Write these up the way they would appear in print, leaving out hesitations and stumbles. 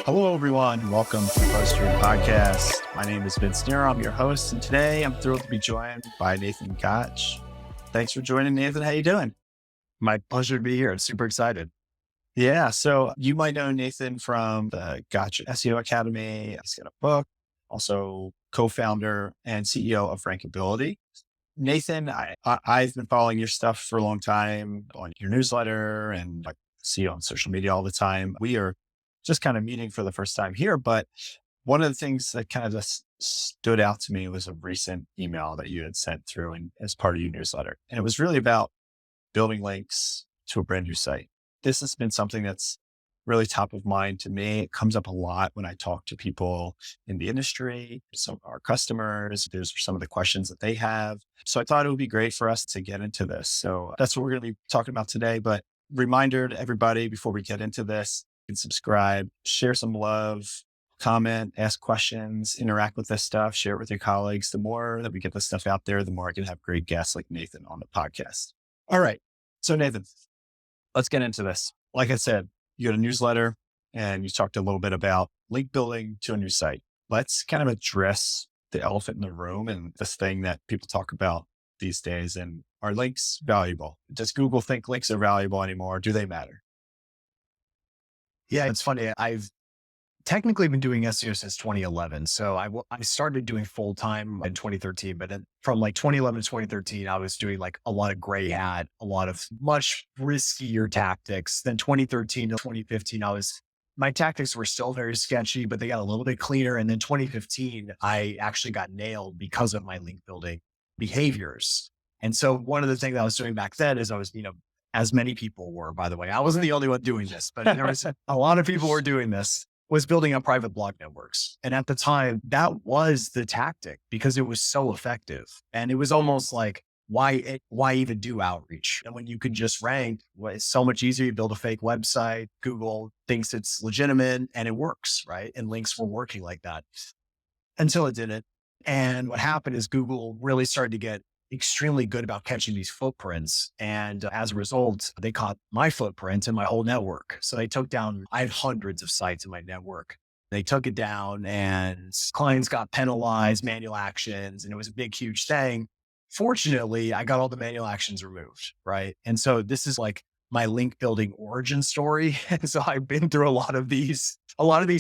Hello, everyone. Welcome to the BuzzStream podcast. My name is Vince Nero. I'm your host, and today I'm thrilled to be joined by Nathan Gotch. Thanks for joining, Nathan. How you doing? My pleasure to be here. I'm super excited. Yeah, so you might know Nathan from the Gotch SEO Academy. He's got a book, also co-founder and CEO of Rankability. Nathan, I've been following your stuff for a long time on your newsletter and like see you on social media all the time. We are just kind of meeting for the first time here, but one of the things that kind of just stood out to me was a recent email that you had sent through and as part of your newsletter. And it was really about building links to a brand new site. This has been something that's really top of mind to me. It comes up a lot when I talk to people in the industry, some of our customers. Those are some of the questions that they have. So I thought it would be great for us to get into this. So that's what we're going to be talking about today. But reminder to everybody before we get into this, you can subscribe, share some love, comment, ask questions, interact with this stuff, share it with your colleagues. The more that we get this stuff out there, the more I can have great guests like Nathan on the podcast. All right. So Nathan, let's get into this. Like I said, you got a newsletter and you talked a little bit about link building to a new site. Let's kind of address the elephant in the room and this thing that people talk about these days. And are links valuable? Does Google think links are valuable anymore? Do they matter? Yeah, it's funny. I've technically been doing SEO since 2011. So I started doing full time in 2013, but then from like 2011 to 2013, I was doing like a lot of gray hat, a lot of much riskier tactics. Then 2013 to 2015, my tactics were still very sketchy, but they got a little bit cleaner. And then 2015, I actually got nailed because of my link building behaviors. And so one of the things I was doing back then is I was, as many people were, by the way, I wasn't the only one doing this, but there was a lot of people were doing this, was building up private blog networks. And at the time, that was the tactic because it was so effective. And it was almost like, why even do outreach? And when you could just rank, well, it's so much easier. You build a fake website, Google thinks it's legitimate and it works, right? And links were working like that until it didn't. And what happened is Google really started to get extremely good about catching these footprints. And as a result, they caught my footprint and my whole network. So they took down, I had hundreds of sites in my network. They took it down and clients got penalized, manual actions, and it was a big, huge thing. Fortunately, I got all the manual actions removed, right? And so this is like my link building origin story. And so I've been through a lot of these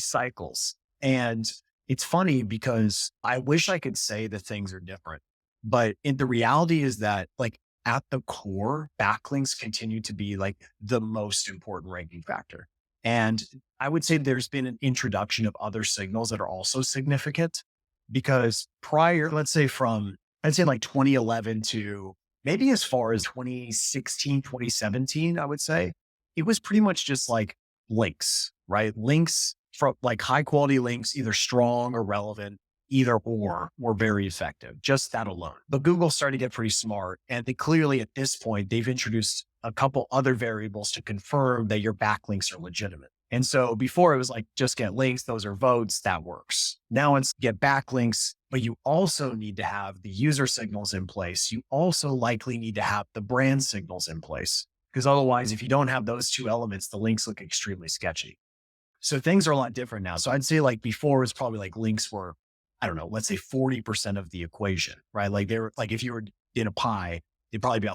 cycles. And it's funny because I wish I could say that things are different. But the reality is that like at the core, backlinks continue to be like the most important ranking factor. And I would say there's been an introduction of other signals that are also significant because prior, I'd say like 2011 to maybe as far as 2016, 2017, I would say it was pretty much just like links, right? Links from like high quality links, either strong or relevant. Either or were very effective, just that alone. But Google started to get pretty smart. And they clearly at this point, they've introduced a couple other variables to confirm that your backlinks are legitimate. And so before it was like, just get links, those are votes, that works. Now it's get backlinks, but you also need to have the user signals in place. You also likely need to have the brand signals in place because otherwise, if you don't have those two elements, the links look extremely sketchy. So things are a lot different now. So I'd say like before it's probably like links were, I don't know, let's say 40% of the equation, right? Like they were like, if you were in a pie, they'd probably be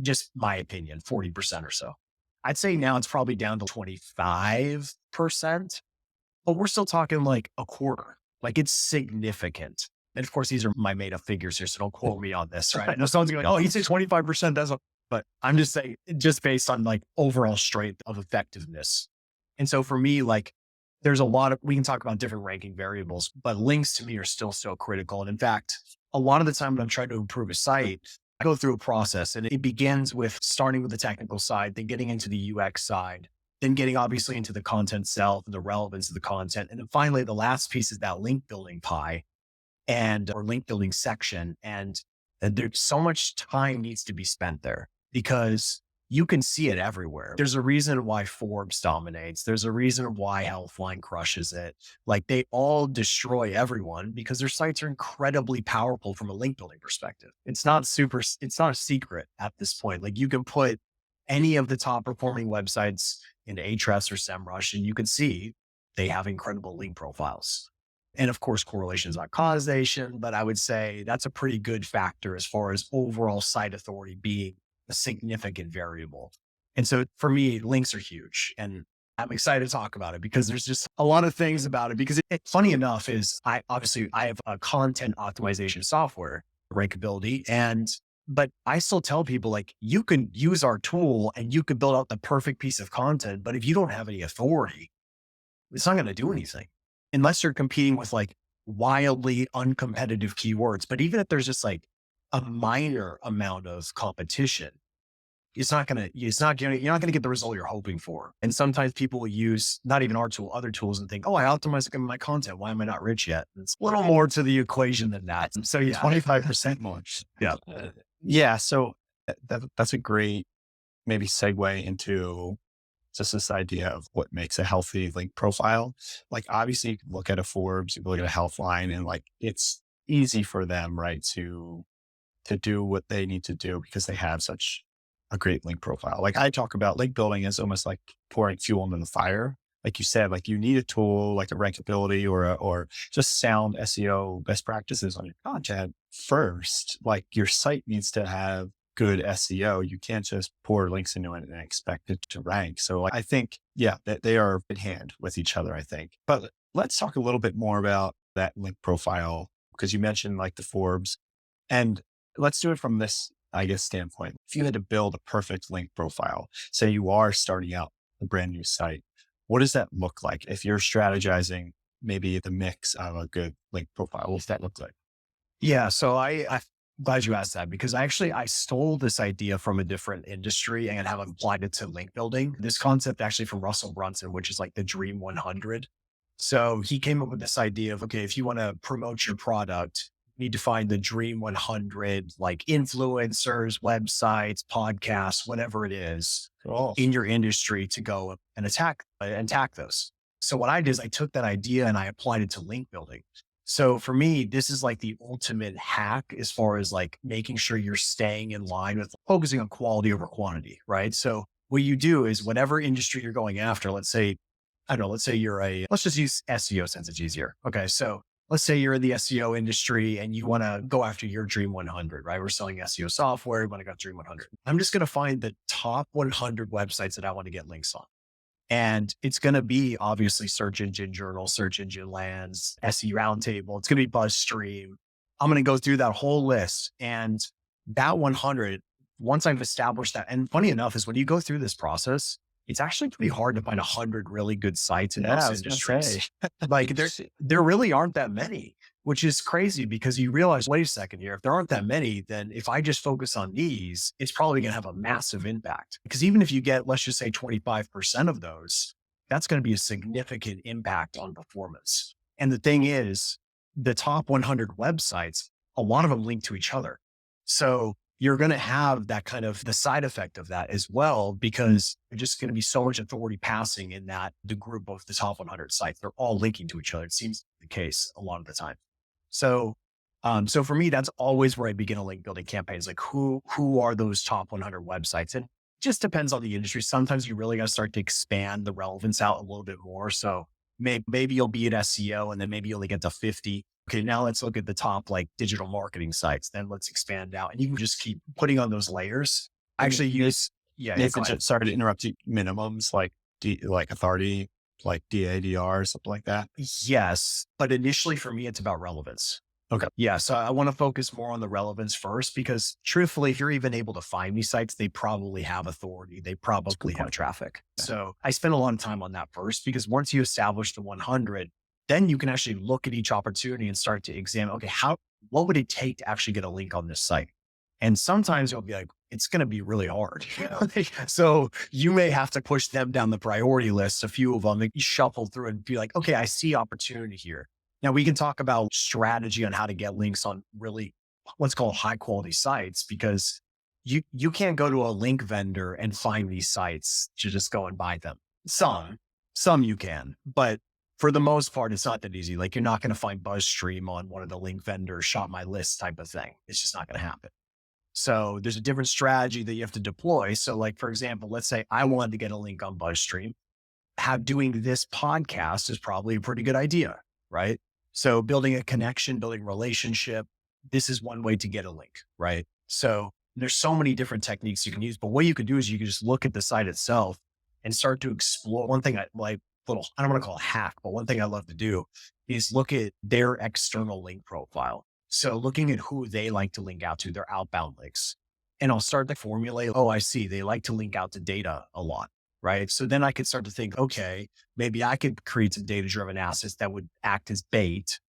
just my opinion, 40% or so. I'd say now it's probably down to 25%, but we're still talking like a quarter. Like it's significant. And of course, these are my made up figures here. So don't quote me on this, right? I know someone's going, oh, he said 25%. But I'm just saying, just based on like overall strength of effectiveness. And so for me, like, there's we can talk about different ranking variables, but links to me are still so critical. And in fact, a lot of the time when I'm trying to improve a site, I go through a process and it begins with starting with the technical side, then getting into the UX side, then getting obviously into the content itself and the relevance of the content. And then finally, the last piece is that link building pie or link building section. And there's so much time needs to be spent there because you can see it everywhere. There's a reason why Forbes dominates. There's a reason why Healthline crushes it. Like they all destroy everyone because their sites are incredibly powerful from a link building perspective. It's not a secret at this point. Like you can put any of the top performing websites in Ahrefs or SEMrush, and you can see they have incredible link profiles. And of course, correlation is not causation, but I would say that's a pretty good factor as far as overall site authority being a significant variable. And so for me, links are huge. And I'm excited to talk about it because there's just a lot of things about it. Because funny enough is I have a content optimization software, Rankability, but I still tell people like you can use our tool and you could build out the perfect piece of content, but if you don't have any authority, it's not going to do anything unless you're competing with like wildly uncompetitive keywords. But even if there's just like a minor amount of competition, you're not going to get the result you're hoping for. And sometimes people will use not even our tool, other tools and think, oh, I optimized my content. Why am I not rich yet? And it's a little more to the equation than that. So yeah, 25% more. Yeah. Yeah. So that's a great maybe segue into just this idea of what makes a healthy link profile. Like obviously you can look at a Forbes, you can look at a Healthline, and like it's easy for them, right, to do what they need to do because they have such a great link profile. Like I talk about link building as almost like pouring fuel into the fire. Like you said, like you need a tool like a Rankability or just sound SEO best practices on your content first. Like your site needs to have good SEO. You can't just pour links into it and expect it to rank. So like, I think, yeah, that they are in hand with each other, I think. But let's talk a little bit more about that link profile because you mentioned like the Forbes, and let's do it from this, I guess, standpoint. If you had to build a perfect link profile, say you are starting out a brand new site, what does that look like? If you're strategizing maybe the mix of a good link profile, what does that look like? Yeah. So I'm glad you asked that because I stole this idea from a different industry and have applied it to link building. This concept actually from Russell Brunson, which is like the Dream 100. So he came up with this idea of, okay, if you want to promote your product, you need to find the Dream 100, like influencers, websites, podcasts, whatever it is in your industry to go and attack those. So what I did is I took that idea and I applied it to link building. So for me, this is like the ultimate hack as far as like making sure you're staying in line with focusing on quality over quantity, right? So what you do is whatever industry you're going after, let's say, I don't know, let's just use SEO since it's easier. Okay. So let's say you're in the SEO industry and you want to go after your Dream 100, right? We're selling SEO software. We want to go Dream 100. I'm just going to find the top 100 websites that I want to get links on. And it's going to be obviously Search Engine Journal, Search Engine Lands, SE Roundtable. It's going to be BuzzStream. I'm going to go through that whole list. And that 100, once I've established that, and funny enough is when you go through this process, it's actually pretty hard to find 100 really good sites in most industries. Like there really aren't that many, which is crazy because you realize, wait a second here, if there aren't that many, then if I just focus on these, it's probably going to have a massive impact. Because even if you get, let's just say 25% of those, that's going to be a significant impact on performance. And the thing is, the top 100 websites, a lot of them link to each other. So you're going to have that kind of the side effect of that as well, because there's just going to be so much authority passing in that the group of the top 100 sites, they're all linking to each other. It seems the case a lot of the time. So for me, that's always where I begin a link building campaign. Is like, who are those top 100 websites? And it just depends on the industry. Sometimes you really got to start to expand the relevance out a little bit more. So maybe you'll be at SEO and then maybe you'll only get to 50. Okay, now let's look at the top like digital marketing sites. Then let's expand out, and you can just keep putting on those layers. I actually use sorry to interrupt you. Minimums like authority, like DADR or something like that. Yes, but initially for me, it's about relevance. Okay. Yeah, so I want to focus more on the relevance first because truthfully, if you're even able to find these sites, they probably have authority. They probably have traffic. Yeah. So I spend a lot of time on that first because once you establish the 100, then you can actually look at each opportunity and start to examine, okay, what would it take to actually get a link on this site? And sometimes you'll be like, it's going to be really hard. So you may have to push them down the priority list, a few of them, and you shuffle through and be like, okay, I see opportunity here. Now we can talk about strategy on how to get links on really what's called high quality sites, because you can't go to a link vendor and find these sites to just go and buy them. Some you can, but for the most part, it's not that easy. Like you're not going to find BuzzStream on one of the link vendors, shop my list type of thing. It's just not going to happen. So there's a different strategy that you have to deploy. So like, for example, let's say I wanted to get a link on BuzzStream. Doing this podcast is probably a pretty good idea, right? So building a connection, building relationship, this is one way to get a link, right? So there's so many different techniques you can use, but what you could do is you can just look at the site itself and start to explore. One thing I like, I don't want to call it hack, but one thing I love to do is look at their external link profile. So looking at who they like to link out to, their outbound links. And I'll start to formulate, oh, I see. They like to link out to data a lot, right? So then I could start to think, okay, maybe I could create some data-driven assets that would act as bait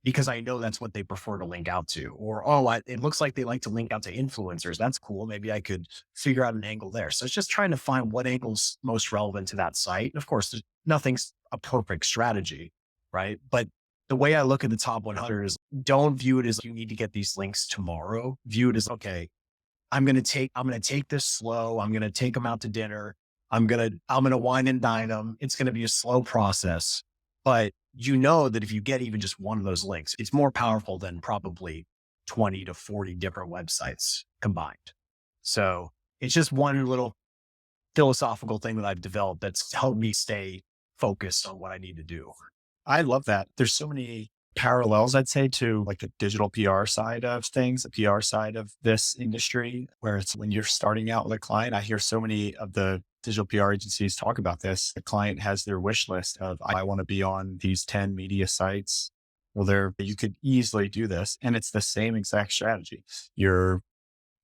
because I know that's what they prefer to link out to. Or, it looks like they like to link out to influencers. That's cool. Maybe I could figure out an angle there. So it's just trying to find what angle's most relevant to that site. And of course, nothing's a perfect strategy, right? But the way I look at the top 100 is don't view it as you need to get these links tomorrow. View it as, okay, I'm going to take this slow. I'm going to take them out to dinner. I'm going to wine and dine them. It's going to be a slow process, but you know that if you get even just one of those links, it's more powerful than probably 20 to 40 different websites combined. So it's just one little philosophical thing that I've developed that's helped me stay focused on what I need to do. I love that. There's so many parallels, I'd say, to like the digital PR side of things, the PR side of this industry, where it's when you're starting out with a client. I hear so many of the digital PR agencies talk about this. The client has their wish list of, I want to be on these 10 media sites. Well, you could easily do this. And it's the same exact strategy. You're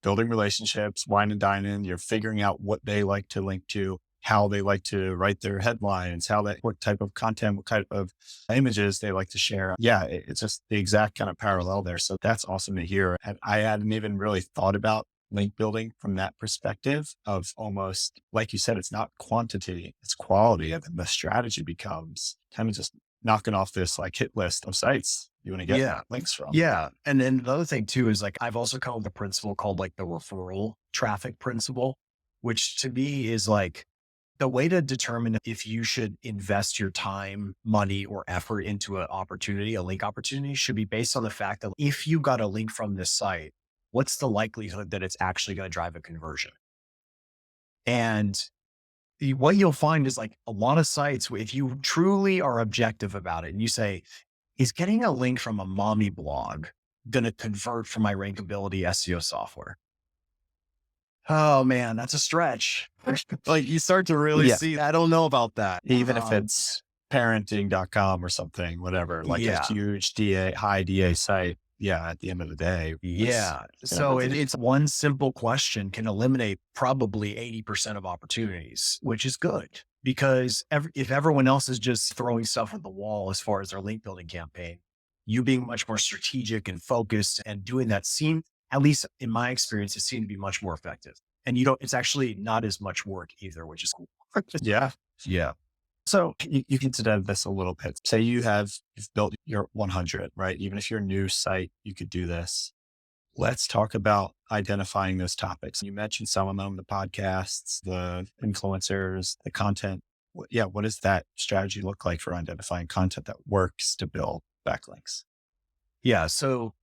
building relationships, wine and dining, you're figuring out what they like to link to, how they like to write their headlines, what type of content, what kind of images they like to share. Yeah, it's just the exact kind of parallel there. So that's awesome to hear. And I hadn't even really thought about link building from that perspective of almost, like you said, it's not quantity, it's quality. And then the strategy becomes kind of just knocking off this like hit list of sites you want to get links from. Yeah. And then the other thing too is like, I've also come up with a principle called like the referral traffic principle, which to me is like the way to determine if you should invest your time, money, or effort into an opportunity, a link opportunity should be based on the fact that if you got a link from this site, what's the likelihood that it's actually going to drive a conversion? And what you'll find is like a lot of sites, if you truly are objective about it and you say, is getting a link from a mommy blog going to convert from my rankability SEO software? Oh man, that's a stretch. Like you start to really see, I don't know about that. Even if it's parenting.com or something, whatever, like a huge high DA site. Yeah. At the end of the day. Yeah. So it's one simple question can eliminate probably 80% of opportunities, which is good because if everyone else is just throwing stuff at the wall as far as their link building campaign, you being much more strategic and focused and doing that at least in my experience, it seemed to be much more effective. And it's actually not as much work either, which is cool. Yeah. So you consider this a little bit. Say you've built your 100, right? Even if you're a new site, you could do this. Let's talk about identifying those topics. You mentioned some of them, the podcasts, the influencers, the content. What does that strategy look like for identifying content that works to build backlinks? Yeah. So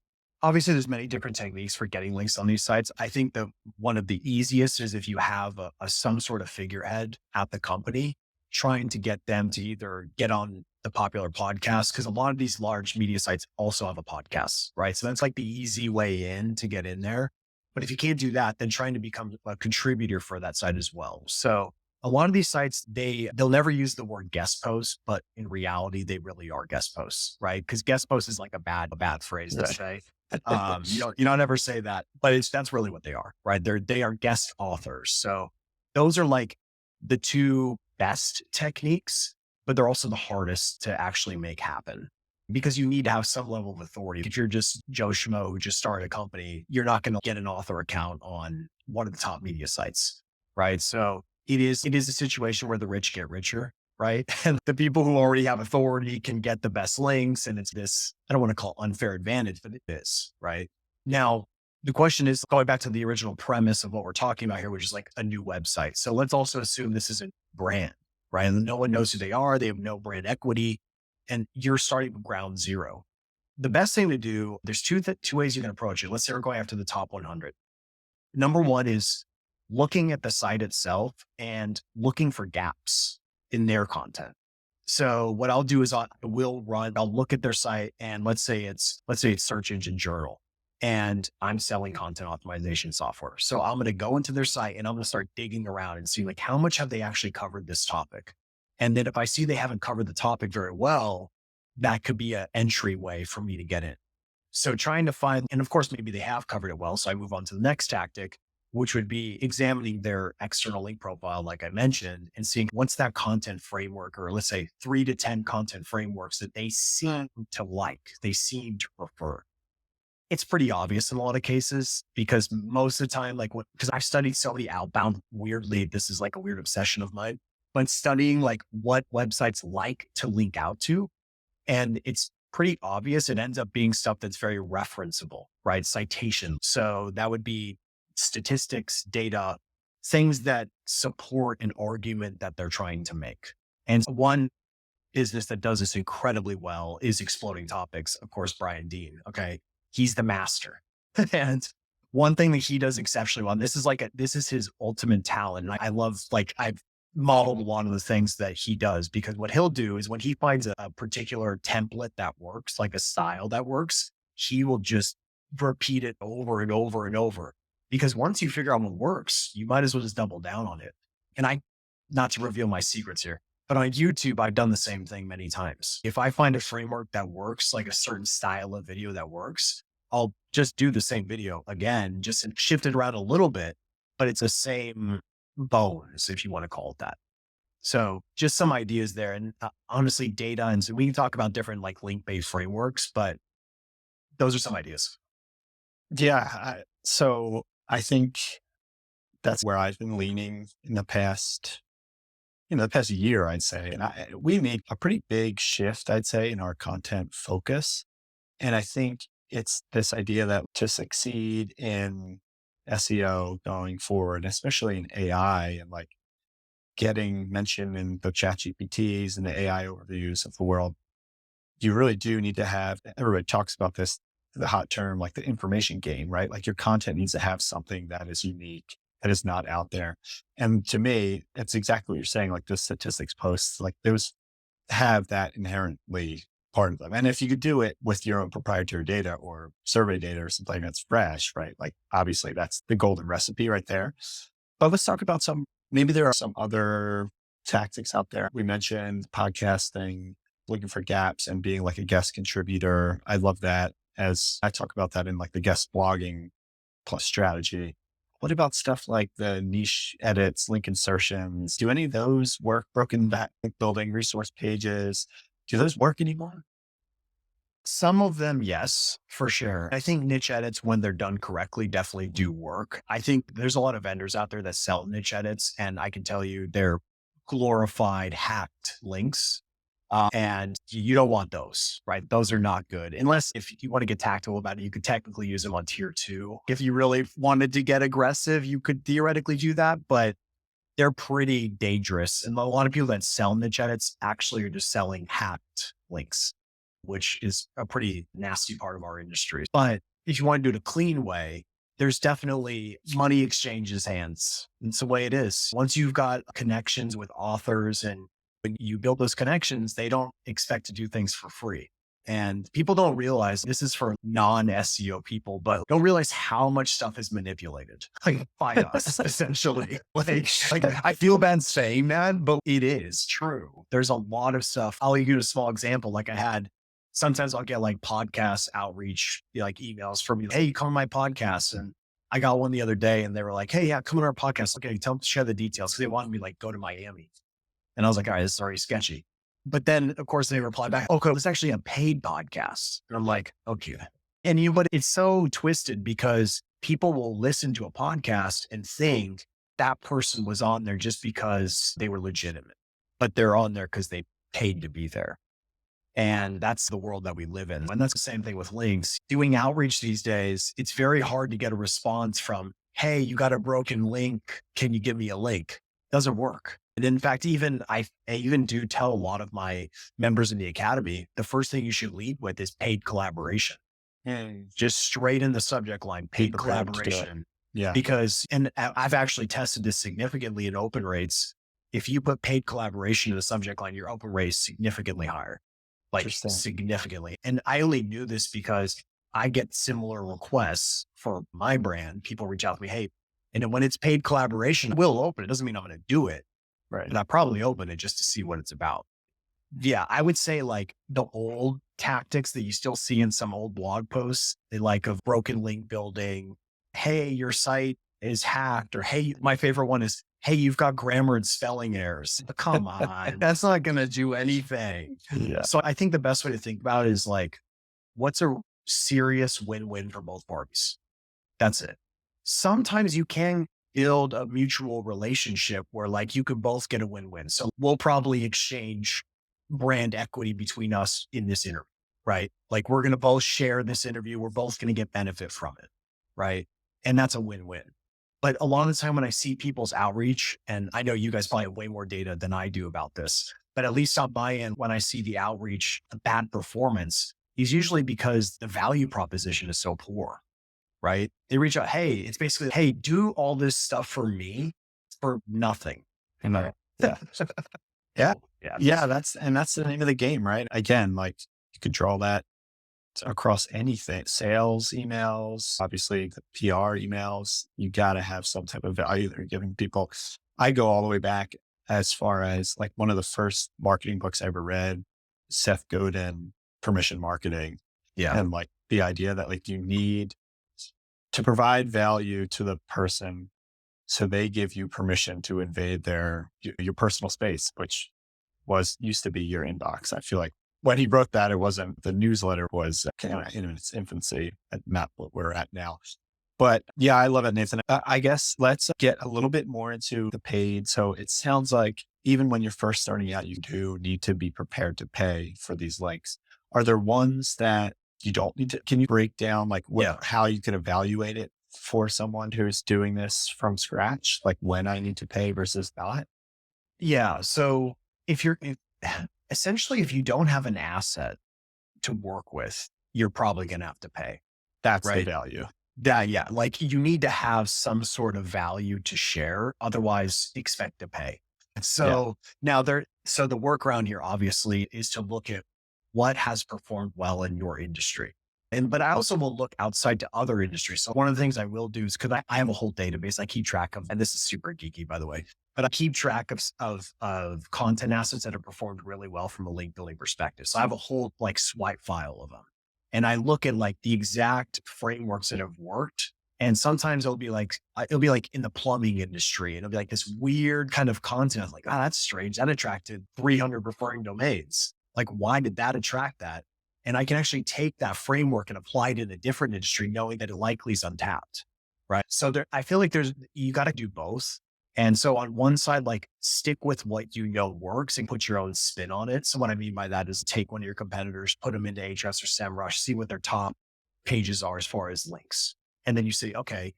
obviously there's many different techniques for getting links on these sites. I think that one of the easiest is if you have some sort of figurehead at the company, trying to get them to either get on the popular podcast, because a lot of these large media sites also have a podcast, right? So that's like the easy way in to get in there. But if you can't do that, then trying to become a contributor for that site as well. So a lot of these sites, they'll never use the word guest post, but in reality, they really are guest posts, right? Because guest post is like a bad phrase to say. You don't ever say that, but that's really what they are, right? They are guest authors. So those are like the two best techniques, but they're also the hardest to actually make happen because you need to have some level of authority. If you're just Joe Schmo who just started a company, you're not going to get an author account on one of the top media sites, right? So it is a situation where the rich get richer, right? And the people who already have authority can get the best links. And it's this, I don't want to call it unfair advantage, but it is, right? Now, the question is going back to the original premise of what we're talking about here, which is like a new website. So let's also assume this isn't brand, right? And no one knows who they are. They have no brand equity and you're starting from ground zero. The best thing to do, there's two ways you can approach it. Let's say we're going after the top 100. Number one is looking at the site itself and looking for gaps in their content. So what I'll do is I'll look at their site and let's say it's search engine journal and I'm selling content optimization software. So I'm going to go into their site and I'm going to start digging around and see like how much have they actually covered this topic. And then if I see they haven't covered the topic very well, that could be an entryway for me to get in. So trying to find, and of course, maybe they have covered it well. So I move on to the next tactic, which would be examining their external link profile, like I mentioned, and seeing what's that content framework, or let's say 3 to 10 content frameworks that they seem to like, they seem to prefer. It's pretty obvious in a lot of cases because most of the time, because I've studied so many outbound, weirdly, this is like a weird obsession of mine, but studying like what websites like to link out to. And it's pretty obvious. It ends up being stuff that's very referenceable, right? Citation. So that would be statistics, data, things that support an argument that they're trying to make. And one business that does this incredibly well is Exploding Topics. Of course, Brian Dean. Okay. He's the master. And one thing that he does exceptionally well, and this is his ultimate talent. And I love, I've modeled a lot of the things that he does, because what he'll do is when he finds a particular template that works, like a style that works, he will just repeat it over and over and over. Because once you figure out what works, you might as well just double down on it. And not to reveal my secrets here, but on YouTube, I've done the same thing many times. If I find a framework that works, like a certain style of video that works, I'll just do the same video again, just shift it around a little bit, but it's the same bones, if you want to call it that. So just some ideas there. And honestly, data. And so we can talk about different like link-based frameworks, but those are some ideas. Yeah. So I think that's where I've been leaning in the past year, I'd say. And we made a pretty big shift, I'd say, in our content focus. And I think it's this idea that to succeed in SEO going forward, especially in AI and like getting mentioned in the chat GPTs and the AI overviews of the world, you really do need to have, everybody talks about this, the hot term, like the information game, right? Like your content needs to have something that is unique, that is not out there. And to me, it's exactly what you're saying. Like the statistics posts, like those have that inherently part of them. And if you could do it with your own proprietary data or survey data or something that's fresh, right? Like obviously that's the golden recipe right there. But let's talk about maybe there are some other tactics out there. We mentioned podcasting, looking for gaps and being like a guest contributor. I love that, as I talk about that in like the guest blogging plus strategy. What about stuff like the niche edits, link insertions? Do any of those work? Broken back link building, resource pages? Do those work anymore? Some of them, yes, for sure. I think niche edits, when they're done correctly, definitely do work. I think there's a lot of vendors out there that sell niche edits, and I can tell you they're glorified, hacked links. And you don't want those, right? Those are not good. Unless if you want to get tactical about it, you could technically use them on tier 2. If you really wanted to get aggressive, you could theoretically do that, but they're pretty dangerous. And a lot of people that sell niche edits actually are just selling hacked links, which is a pretty nasty part of our industry. But if you want to do it a clean way, there's definitely money exchanges hands. It's the way it is. Once you've got connections with authors, and when you build those connections, they don't expect to do things for free. And people don't realize, this is for non-SEO people, but don't realize how much stuff is manipulated by us, essentially. Like, I feel bad saying that, but it is true. There's a lot of stuff. I'll give you a small example. Sometimes I'll get like podcast outreach, like emails from you. Hey, you come on my podcast. And I got one the other day and they were like, hey, yeah, come on our podcast. Okay, tell them to share the details. Cause they wanted me to like go to Miami. And I was like, all right, this is already sketchy. But then of course they reply back, okay, it's actually a paid podcast. And I'm like, okay. And but it's so twisted because people will listen to a podcast and think that person was on there just because they were legitimate, but they're on there because they paid to be there. And that's the world that we live in. And that's the same thing with links. Doing outreach these days, it's very hard to get a response from, hey, you got a broken link. Can you give me a link? Doesn't work. And in fact, I even do tell a lot of my members in the academy, the first thing you should lead with is paid collaboration. Just straight in the subject line, paid collaboration. Yeah. because, and I've actually tested this significantly in open rates. If you put paid collaboration in the subject line, your open rate is significantly higher, like Interesting. significantly. And I only knew this because I get similar requests for my brand. People reach out to me, hey, and then when it's paid collaboration, we'll open it. Doesn't mean I'm going to do it, Right. but I probably open it just to see what it's about. Yeah, I would say like the old tactics that you still see in some old blog posts, they like of broken link building. Hey, your site is hacked. Or hey, my favorite one is, hey, you've got grammar and spelling errors. Come on, that's not going to do anything. Yeah. So I think the best way to think about it is like, what's a serious win-win for both parties? That's it. Sometimes you can build a mutual relationship where like you could both get a win-win. So we'll probably exchange brand equity between us in this interview, right? Like we're going to both share this interview. We're both going to get benefit from it, right? And that's a win-win. But a lot of the time when I see people's outreach, and I know you guys probably have way more data than I do about this, but at least on my end, when I see the outreach, the bad performance is usually because the value proposition is so poor, right? They reach out, hey, it's basically, hey, do all this stuff for me for nothing. And yeah. Yeah. Yeah. Yeah. That's the name of the game, right? Again, like you could draw that across anything, sales emails, obviously the PR emails. You got to have some type of value that you're giving people. I go all the way back as far as like one of the first marketing books I ever read, Seth Godin, Permission Marketing. Yeah. And like the idea that like you need to provide value to the person so they give you permission to invade your personal space, which used to be your inbox. I feel like when he wrote that, it wasn't, the newsletter was kind of in its infancy, and not what we're at now. But yeah, I love it, Nathan. I guess let's get a little bit more into the paid. So it sounds like even when you're first starting out, you do need to be prepared to pay for these links. Are there ones that you don't need to? Can you break down like how you can evaluate it for someone who's doing this from scratch? Like when I need to pay versus not? Yeah. So essentially, if you don't have an asset to work with, you're probably going to have to pay. That's the Right. value. Yeah. Like you need to have some sort of value to share. Otherwise, expect to pay. So now so the workaround here obviously is to look at what has performed well in your industry. But I also will look outside to other industries. So one of the things I will do is because I have a whole database I keep track of, and this is super geeky, by the way, but I keep track of content assets that have performed really well from a link building perspective. So I have a whole like swipe file of them, and I look at like the exact frameworks that have worked. And sometimes it'll be like in the plumbing industry, and it'll be like this weird kind of content. I'm like, oh, that's strange. That attracted 300 referring domains. Like, why did that attract that? And I can actually take that framework and apply it in a different industry, knowing that it likely is untapped. Right. So I feel like you got to do both. And so on one side, like stick with what you know works and put your own spin on it. So what I mean by that is take one of your competitors, put them into Ahrefs or SEMrush, see what their top pages are as far as links. And then you say, okay,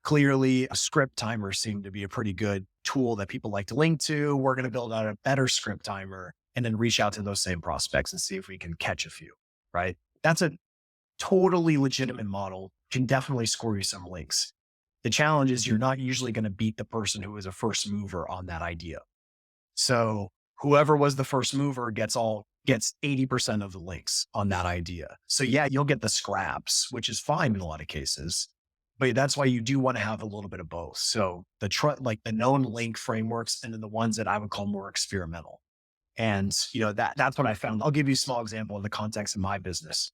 clearly a script timer seemed to be a pretty good tool that people like to link to. We're going to build out a better script timer and then reach out to those same prospects and see if we can catch a few. Right. That's a totally legitimate model. Can definitely score you some links. The challenge is you're not usually going to beat the person who is a first mover on that idea. So whoever was the first mover gets 80% of the links on that idea. So yeah, you'll get the scraps, which is fine in a lot of cases, but that's why you do want to have a little bit of both. So like the known link frameworks, and then the ones that I would call more experimental. And that's what I found. I'll give you a small example of the context of my business.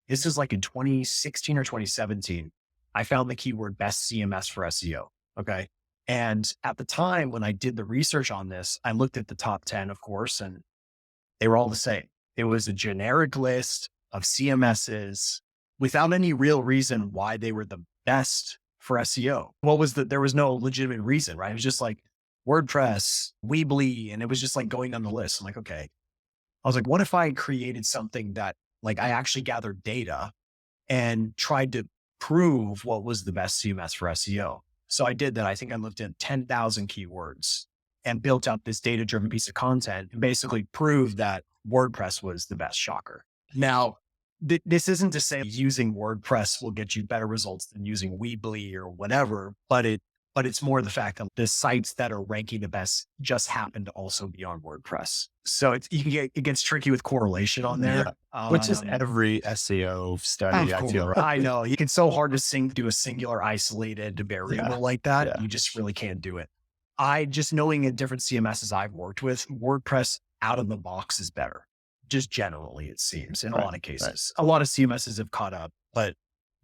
This is like in 2016 or 2017. I found the keyword best CMS for SEO. Okay. And at the time when I did the research on this, I looked at the top 10, of course, and they were all the same. It was a generic list of CMSs without any real reason why they were the best for SEO. There was no legitimate reason, right? It was just like WordPress, Weebly, and it was just like going down the list. I'm like, okay. I was like, what if I created something that like I actually gathered data and tried to prove what was the best CMS for SEO? So I did that. I think I looked at 10,000 keywords and built out this data-driven piece of content and basically proved that WordPress was the best. Shocker. Now, This isn't to say using WordPress will get you better results than using Weebly or whatever, but it's more the fact that the sites that are ranking the best just happen to also be on WordPress. So it gets tricky with correlation on Yeah. there. Which is every SEO study, Of I feel, course, right? I know it's so hard to do a singular isolated variable Yeah. like that. Yeah. You just really can't do it. I just knowing in different CMSs I've worked with, WordPress out of the box is better. Just generally, it seems in a Right. lot of Right. cases. A lot of CMSs have caught up, but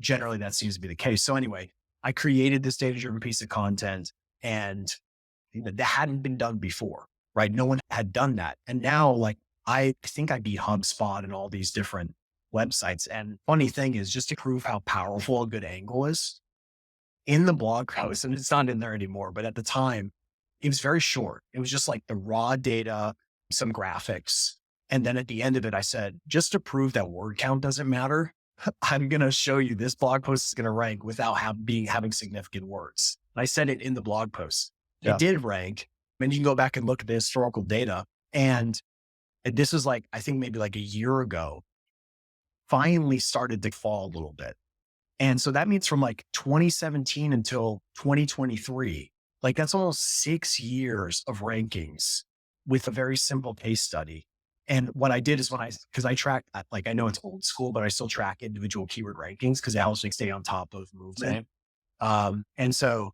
generally that seems to be the case. So anyway, I created this data-driven piece of content, and that hadn't been done before, right? No one had done that. And now, like, I think I beat HubSpot and all these different websites. And funny thing is, just to prove how powerful a good angle is, in the blog post, and it's not in there anymore, but at the time, it was very short. It was just like the raw data, some graphics. And then at the end of it, I said, just to prove that word count doesn't matter, I'm going to show you this blog post is going to rank without having significant words. And I said it in the blog post. It Yeah. did rank. And you can go back and look at the historical data. And this was like, I think maybe like a year ago, finally started to fall a little bit. And so that means from like 2017 until 2023, like that's almost 6 years of rankings with a very simple case study. And what I did is because I track, like I know it's old school, but I still track individual keyword rankings because it helps me stay on top of movement. And so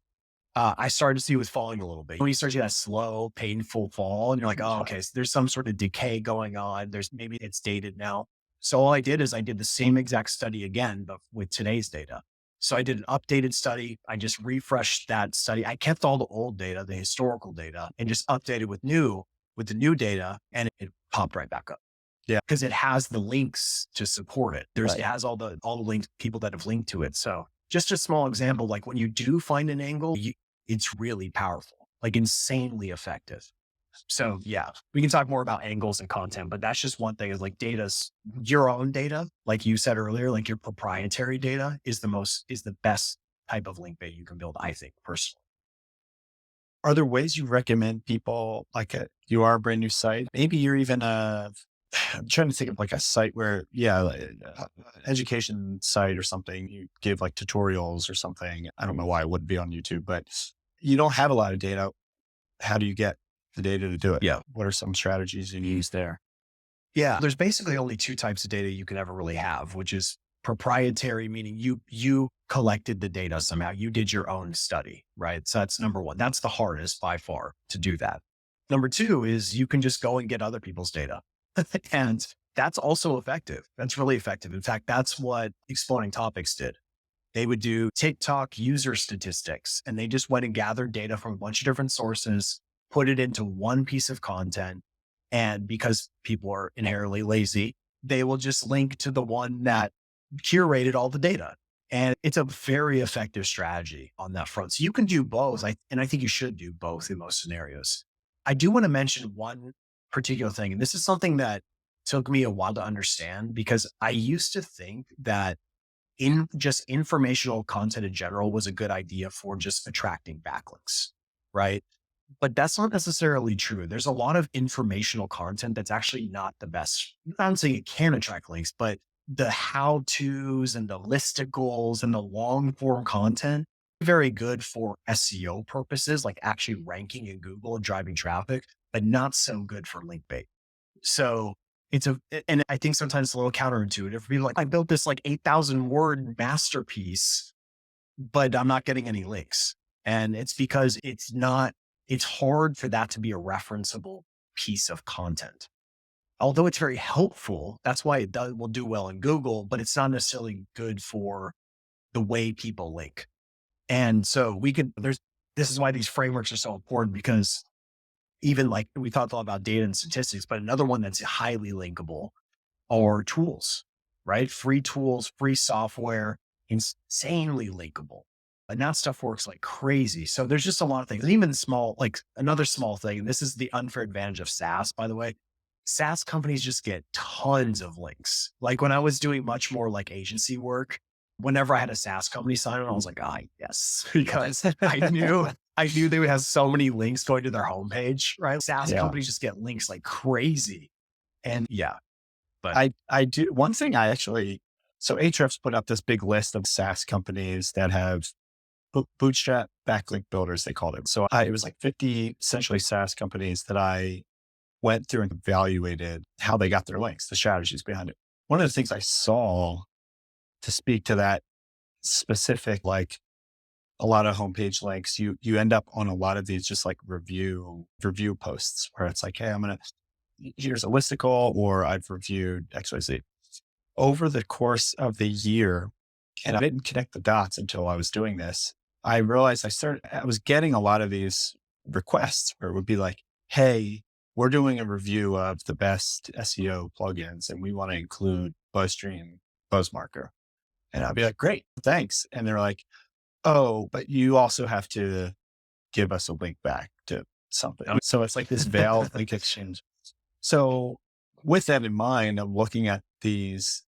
I started to see it was falling a little bit. When you start to see that slow, painful fall, and you're like, oh, okay, so there's some sort of decay going on. Maybe it's dated now. So all I did is I did the same exact study again, but with today's data. So I did an updated study. I just refreshed that study. I kept all the old data, the historical data, and just updated with the new data, and it popped right back up. Yeah. Because it has the links to support it. Right. It has all the links, people that have linked to it. So just a small example, like when you do find an angle, it's really powerful, like insanely effective. So yeah, we can talk more about angles and content, but that's just one thing is like data's your own data. Like you said earlier, like your proprietary data is the best type of link bait you can build, I think personally. Are there ways you recommend people, like you are a brand new site? Maybe you're even I'm trying to think of like a site where, like, education site or something. You give like tutorials or something. I don't know why it wouldn't be on YouTube, but you don't have a lot of data. How do you get the data to do it? Yeah. What are some strategies you use there? Yeah. There's basically only two types of data you can ever really have, which is proprietary, meaning you collected the data somehow. You did your own study, right? So that's number one. That's the hardest by far to do that. Number two is you can just go and get other people's data. And that's also effective. That's really effective. In fact, that's what Exploding Topics did. They would do TikTok user statistics, and they just went and gathered data from a bunch of different sources, put it into one piece of content. And because people are inherently lazy, they will just link to the one that curated all the data. And it's a very effective strategy on that front. So you can do both. And I think you should do both in most scenarios. I do want to mention one particular thing. And this is something that took me a while to understand because I used to think that in just informational content in general was a good idea for just attracting backlinks, right? But that's not necessarily true. There's a lot of informational content that's actually not the best. I'm not saying it can attract links, but the how-tos and the listicles and the long form content, very good for SEO purposes, like actually ranking in Google and driving traffic, but not so good for link bait. So and I think sometimes it's a little counterintuitive for people like, I built this like 8,000 word masterpiece, but I'm not getting any links. And it's because it's hard for that to be a referenceable piece of content. Although it's very helpful, that's why will do well in Google, but it's not necessarily good for the way people link. And so this is why these frameworks are so important because even like we talked a lot about data and statistics, but another one that's highly linkable are tools, right? Free tools, free software, insanely linkable. And that stuff works like crazy. So there's just a lot of things. And even like another small thing, and this is the unfair advantage of SaaS, by the way. SaaS companies just get tons of links. Like when I was doing much more like agency work, whenever I had a SaaS company sign on, I was like, yes, because I knew they would have so many links going to their homepage, right? SaaS companies just get links like crazy. And yeah, But I do one thing I actually, so Ahrefs put up this big list of SaaS companies that have bootstrap backlink builders, they called it. So it was like 50 essentially SaaS companies that I went through and evaluated how they got their links, the strategies behind it. One of the things I saw to speak to that specific, like a lot of homepage links, you end up on a lot of these just like review posts where it's like, hey, here's a listicle, or I've reviewed XYZ. Over the course of the year, and I didn't connect the dots until I was doing this, I realized I was getting a lot of these requests where it would be like, hey, we're doing a review of the best SEO plugins and we want to include BuzzStream, BuzzMarker. And I'd be like, great, thanks. And they're like, oh, but you also have to give us a link back to something. So it's like this veiled link exchange. So with that in mind, I'm looking at these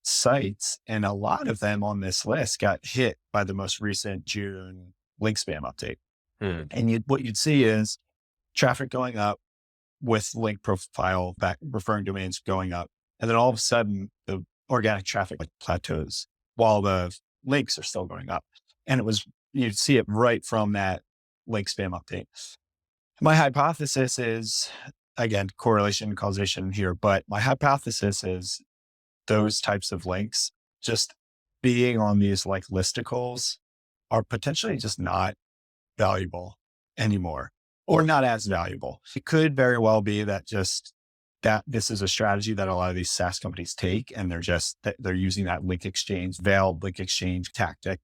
sites, and a lot of them on this list got hit by the most recent June link spam update. And what you'd see is traffic going up with link profile back referring domains going up. And then all of a sudden the organic traffic like plateaus while the links are still going up. And you'd see it right from that link spam update. My hypothesis is, again, correlation and causation here, but my hypothesis is those types of links just being on these like listicles are potentially just not valuable anymore, or not as valuable. It could very well be that this is a strategy that a lot of these SaaS companies take, and they're using that veiled link exchange tactic.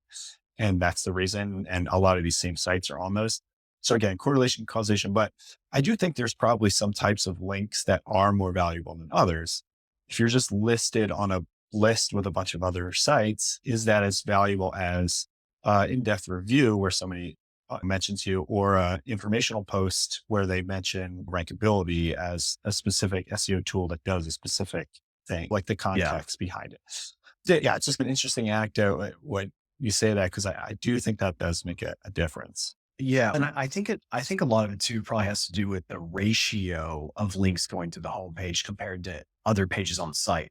And that's the reason. And a lot of these same sites are on those. So again, correlation, causation, but I do think there's probably some types of links that are more valuable than others. If you're just listed on a list with a bunch of other sites, is that as valuable as in-depth review where somebody mentions you, or a informational post where they mention rankability as a specific SEO tool that does a specific thing, like the context behind it. Yeah, it's just an interesting anecdote when you say that, because I do think that does make a difference. yeah, and I think a lot of it too probably has to do with the ratio of links going to the homepage compared to other pages on the site,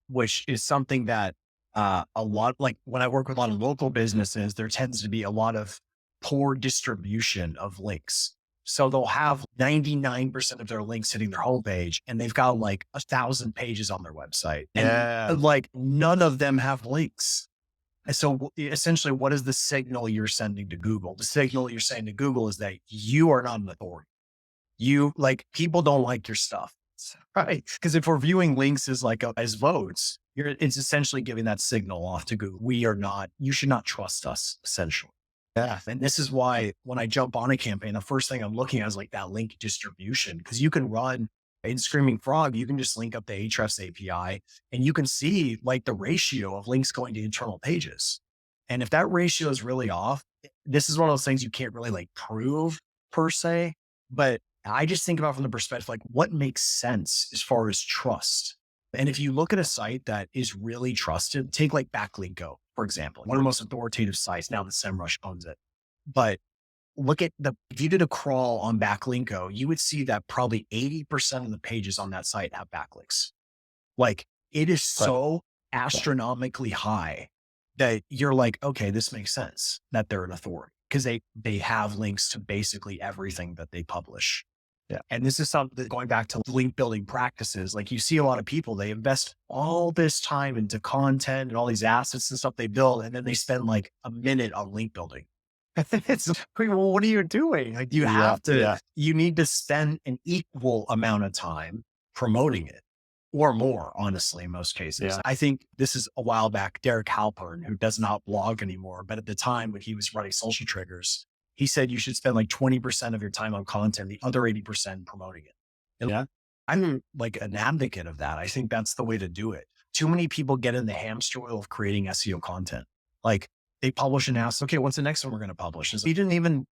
which is something that a lot, like when I work with a lot of local businesses, there tends to be a lot of poor distribution of links. So they'll have 99% of their links hitting their homepage, and they've got like 1,000 pages on their website, and like none of them have links. And so essentially, what is the signal you're sending to Google? The signal you're saying to Google is that you are not an authority. People don't like your stuff, right? Because if we're viewing links as votes, it's essentially giving that signal off to Google. You should not trust us, essentially. Yeah. And this is why when I jump on a campaign, the first thing I'm looking at is like that link distribution, because you can run in Screaming Frog, you can just link up the Ahrefs API and you can see like the ratio of links going to internal pages. And if that ratio is really off, this is one of those things you can't really like prove per se, but I just think about from the perspective, like what makes sense as far as trust. And if you look at a site that is really trusted, take like Backlinko, for example, one of the most authoritative sites now that SEMrush owns it. But if you did a crawl on Backlinko, you would see that probably 80% of the pages on that site have backlinks. Like it is so astronomically high that you're like, okay, this makes sense that they're an authority because they have links to basically everything that they publish. Yeah. And this is something that going back to link building practices, like you see a lot of people, they invest all this time into content and all these assets and stuff they build, and then they spend like a minute on link building. It's well, what are you doing? Like you need to spend an equal amount of time promoting it or more, honestly, in most cases. Yeah. I think this is a while back, Derek Halpern, who does not blog anymore, but at the time when he was running Social Triggers, he said you should spend like 20% of your time on content, the other 80% promoting it. And Yeah. I'm like an advocate of that. I think that's the way to do it. Too many people get in the hamster wheel of creating SEO content. Like they publish and ask, okay, what's the next one we're going to publish? You didn't even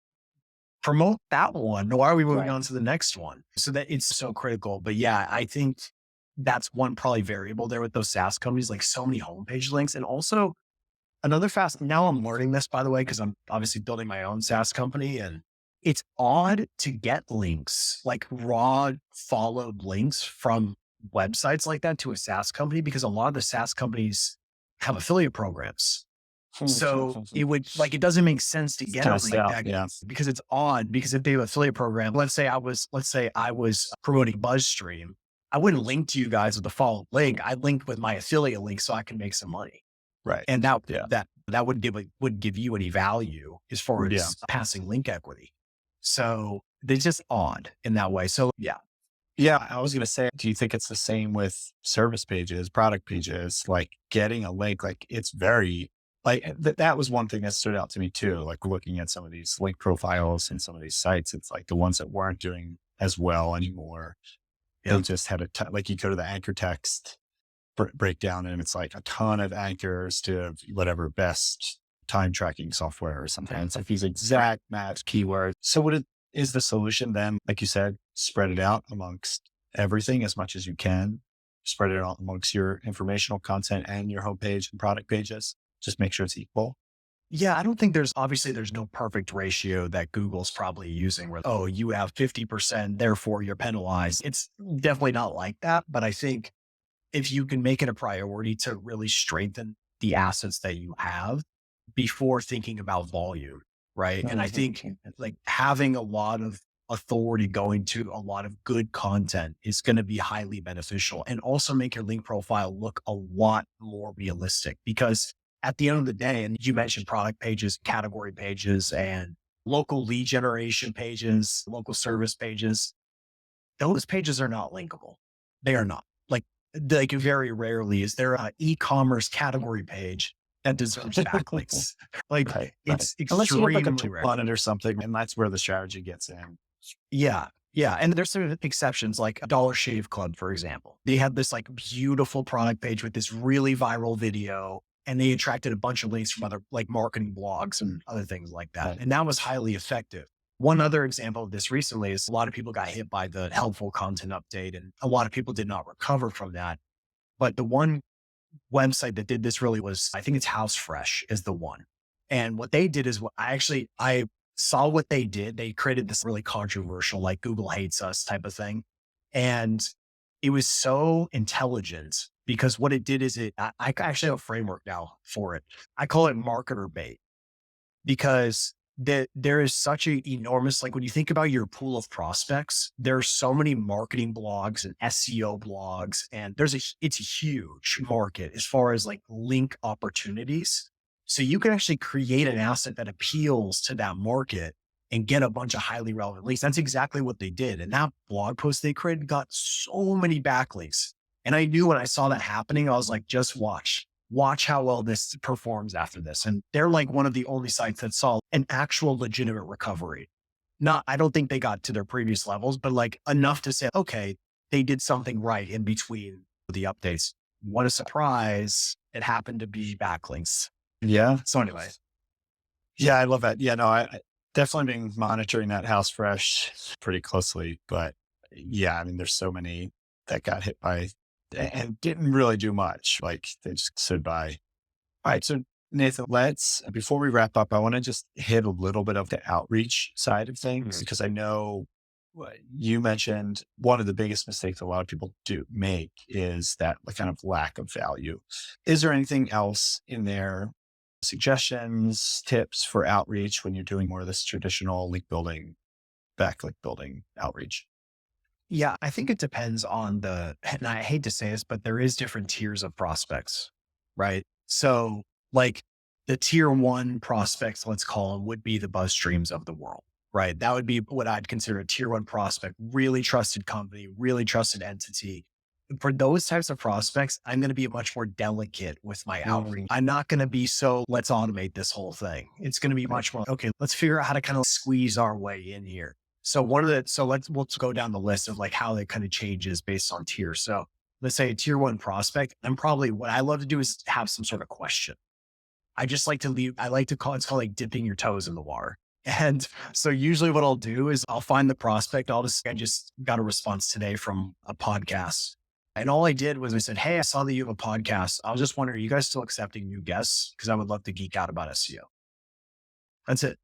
promote that one. Why are we moving on to the next one? So that it's so critical. But yeah, I think that's one probably variable there with those SaaS companies, like so many homepage links. And also now I'm learning this, by the way, because I'm obviously building my own SaaS company, and it's odd to get links, like raw followed links from websites like that to a SaaS company because a lot of the SaaS companies have affiliate programs. So it would like, it doesn't make sense to get Kind a of link stuff. that Yeah. because it's odd because if they have an affiliate program, let's say I was promoting BuzzStream, I wouldn't link to you guys with the follow link. I'd link with my affiliate link so I can make some money. Right. And that, Yeah. that wouldn't give you any value as far Yeah. as passing link equity. So they're just odd in that way. So yeah. Yeah. I was going to say, do you think it's the same with service pages, product pages, like getting a link? Like it's very, like that was one thing that stood out to me too. Like looking at some of these link profiles and some of these sites, it's like the ones that weren't doing as well anymore. They Yeah. just had like you go to the anchor text breakdown and it's like a ton of anchors to whatever best time tracking software or something. It's like these exact match keywords. So is the solution then, like you said, spread it out amongst everything as much as you can, spread it out amongst your informational content and your homepage and product pages. Just make sure it's equal. Yeah, I don't think there's no perfect ratio that Google's probably using where, oh, you have 50%, therefore you're penalized. It's definitely not like that. But I think if you can make it a priority to really strengthen the assets that you have before thinking about volume, right? And I think like having a lot of authority going to a lot of good content is going to be highly beneficial and also make your link profile look a lot more realistic because at the end of the day, and you mentioned product pages, category pages, and local lead generation pages, local service pages, those pages are not linkable. They are not. Like very rarely is there an e-commerce category page that deserves backlinks. Like Right. it's Unless you have like a extremely tool rare. on it or something, and that's where the strategy gets in. Yeah. Yeah. And there's some exceptions like Dollar Shave Club, for example. They had this like beautiful product page with this really viral video and they attracted a bunch of links from other like marketing blogs and other things like that. Right. And that was highly effective. One other example of this recently is a lot of people got hit by the helpful content update and a lot of people did not recover from that. But the one website that did this really was, I think it's House Fresh is the one. And what they did is I saw what they did. They created this really controversial, like Google hates us type of thing. And it was so intelligent because what it did is I actually have a framework now for it. I call it marketer bait because there is such an enormous, like when you think about your pool of prospects, there are so many marketing blogs and SEO blogs, and it's a huge market as far as like link opportunities. So you can actually create an asset that appeals to that market and get a bunch of highly relevant links. That's exactly what they did. And that blog post they created got so many backlinks. And I knew when I saw that happening, I was like, just watch how well this performs after this. And they're like one of the only sites that saw an actual legitimate recovery. I don't think they got to their previous levels, but like enough to say, okay, they did something right in between the updates. What a surprise. It happened to be backlinks. Yeah. So anyway. Yeah, I love that. Yeah, no, I definitely been monitoring that House Fresh pretty closely. But yeah, I mean, there's so many that got hit by and didn't really do much. Like they just stood by. All right. So Nathan, before we wrap up, I want to just hit a little bit of the outreach side of things because I know you mentioned one of the biggest mistakes a lot of people do make is that like kind of lack of value. Is there anything else in there? Suggestions, tips for outreach when you're doing more of this traditional link building, backlink building outreach? Yeah, I think it depends on and I hate to say this, but there is different tiers of prospects, right? So like the tier one prospects, let's call them, would be the BuzzStreams of the world, right? That would be what I'd consider a tier one prospect, really trusted company, really trusted entity. For those types of prospects, I'm going to be much more delicate with my outreach. I'm not going to be so, let's automate this whole thing. It's going to be much more, okay, let's figure out how to kind of squeeze our way in here. So we'll go down the list of like how it kind of changes based on tier. So let's say a tier one prospect, what I love to do is have some sort of question. I just like to leave, it's called like dipping your toes in the water. And so usually what I'll do is I'll find the prospect. I just got a response today from a podcast. And all I did was I said, hey, I saw that you have a podcast. I was just wondering, are you guys still accepting new guests? Because I would love to geek out about SEO. That's it.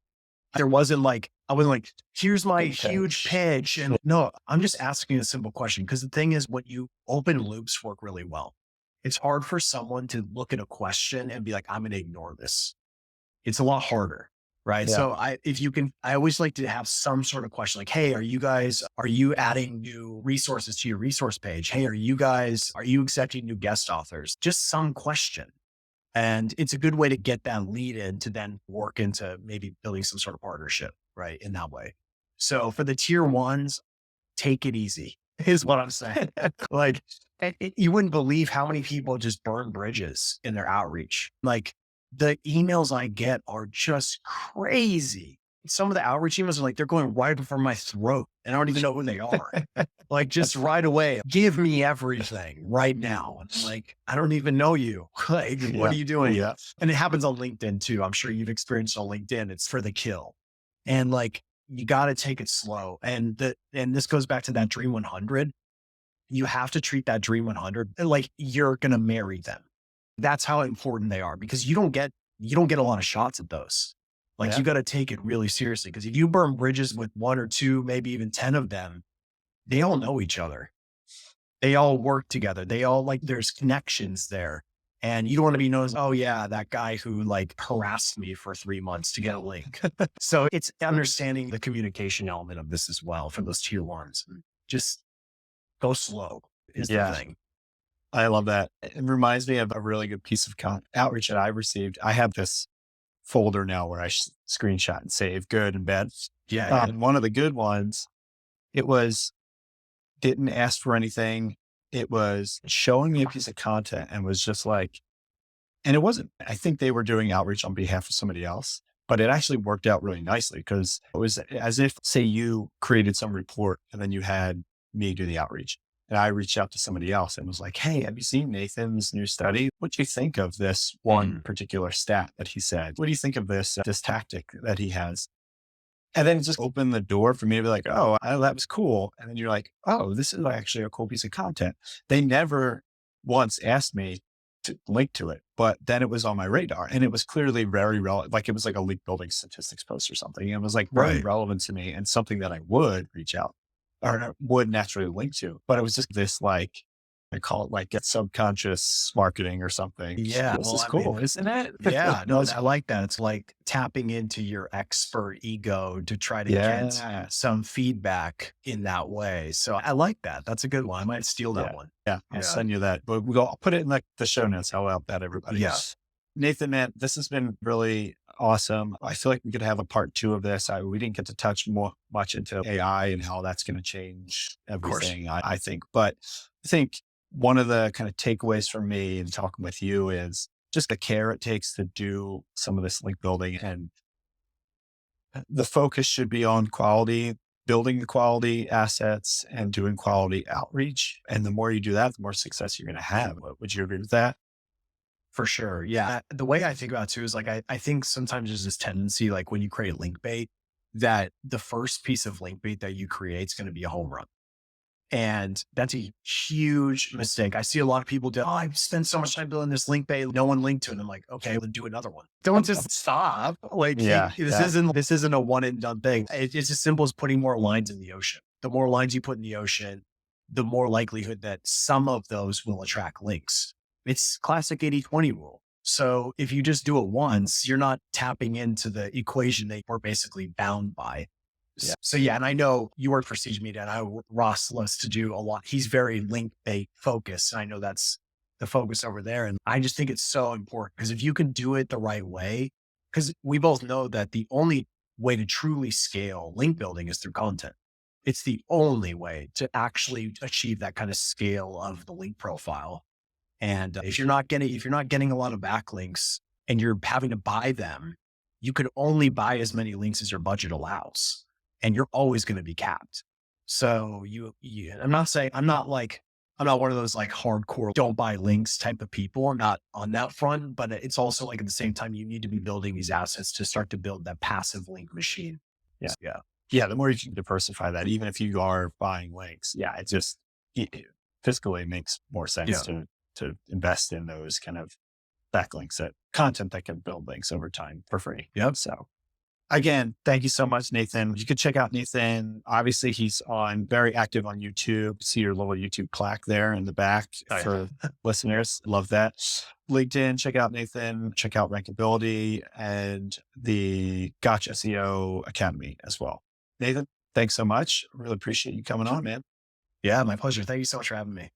There wasn't like, I wasn't like, here's my Okay. huge pitch. And no, I'm just asking a simple question. Because the thing is, when you open loops work really well, it's hard for someone to look at a question and be like, I'm going to ignore this. It's a lot harder. Right. Yeah. So if you can, I always like to have some sort of question like, hey, are you adding new resources to your resource page? Hey, are you accepting new guest authors? Just some question. And it's a good way to get that lead in to then work into maybe building some sort of partnership, right? In that way. So for the tier ones, take it easy is what I'm saying. Like you wouldn't believe how many people just burn bridges in their outreach. Like the emails I get are just crazy. Some of the outreach emails are like, they're going right for my throat and I don't even know who they are. Like just right away, give me everything right now. And I'm like, I don't even know you. Like, what Yeah. are you doing? Yeah. And it happens on LinkedIn too. I'm sure you've experienced on LinkedIn. It's for the kill. And like, you got to take it slow. And this goes back to that Dream 100. You have to treat that Dream 100 like you're going to marry them. That's how important they are because you don't get a lot of shots at those. Like Yeah. you got to take it really seriously because if you burn bridges with one or two, maybe even 10 of them, they all know each other. They all work together. They all like, there's connections there. And you don't want to be known as, oh yeah, that guy who like harassed me for 3 months to get a link. So it's understanding the communication element of this as well for those tier ones. Just go slow is the Yeah. thing. I love that. It reminds me of a really good piece of outreach that I received. I have this folder now where I screenshot and save good and bad. Yeah. One of the good ones, it was didn't ask for anything. It was showing me a piece of content and was just like, and it wasn't, I think they were doing outreach on behalf of somebody else, but it actually worked out really nicely because it was as if, say, you created some report and then you had me do the outreach. And I reached out to somebody else and was like, hey, have you seen Nathan's new study? What do you think of this one particular stat that he said? What do you think of this tactic that he has? And then it just opened the door for me to be like, oh, that was cool. And then you're like, oh, this is actually a cool piece of content. They never once asked me to link to it, but then it was on my radar and it was clearly very relevant. Like it was like a link building statistics post or something. It was like very Right. relevant to me and something that I would reach out or would naturally link to. But it was just this like, I call it like subconscious marketing or something. Yeah. This Well, is I cool, mean, isn't it? yeah, no, I like that. It's like tapping into your expert ego to try to get Yeah. some feedback in that way. So I like that. That's a good one. I might steal that one. Yeah. I'll Yeah. send you that, but I'll put it in like the show notes. How about that, everybody? Yeah. Nathan, man, this has been really awesome. I feel like we could have a part 2 of this. We didn't get to touch much into AI and how that's going to change course. everything, I think. But I think one of the kind of takeaways from me and talking with you is just the care it takes to do some of this link building. And the focus should be on quality, building the quality assets and doing quality outreach. And the more you do that, the more success you're going to have. Would you agree with that? For sure. Yeah. The way I think about it too is like, I think sometimes there's this tendency, like when you create link bait, that the first piece of link bait that you create is going to be a home run. And that's a huge mistake. I see a lot of people do, oh, I've spent so much time building this link bait. No one linked to it. And I'm like, okay, then do another one. Don't just stop. Like, Yeah, this isn't a one and done thing. It's as simple as putting more lines in the ocean. The more lines you put in the ocean, the more likelihood that some of those will attract links. It's classic 80-20 rule. So if you just do it once, you're not tapping into the equation that we're basically bound by. Yeah. So yeah, and I know you work for Siege Media and Ross loves to do a lot. He's very link bait focused. And I know that's the focus over there. And I just think it's so important because if you can do it the right way, because we both know that the only way to truly scale link building is through content. It's the only way to actually achieve that kind of scale of the link profile. And if you're not getting a lot of backlinks and you're having to buy them, you could only buy as many links as your budget allows. And you're always going to be capped. So I'm not one of those like hardcore don't buy links type of people. I'm not on that front, but it's also like at the same time, you need to be building these assets to start to build that passive link machine. Yeah. So, yeah. Yeah. The more you can diversify that, even if you are buying links, it fiscally makes more sense to invest in those kind of backlinks, that content that can build links over time for free. Yep. So Again, thank you so much, Nathan. You could check out Nathan. Obviously, he's very active on YouTube. See your little YouTube plaque there in the back Oh, yeah. for listeners. Love that. LinkedIn, check out Nathan, check out Rankability and the Gotch SEO Academy as well. Nathan, thanks so much. Really appreciate you coming on, man. Yeah, my pleasure. Thank you so much for having me.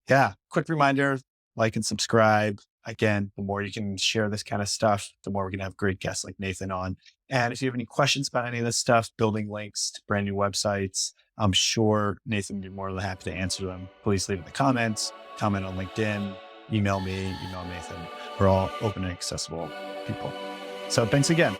Yeah. Quick reminder, like and subscribe. Again, the more you can share this kind of stuff, the more we're going to have great guests like Nathan on. And if you have any questions about any of this stuff, building links to brand new websites, I'm sure Nathan would be more than happy to answer them. Please leave in the comments, comment on LinkedIn, email me, email Nathan. We're all open and accessible people. So thanks again.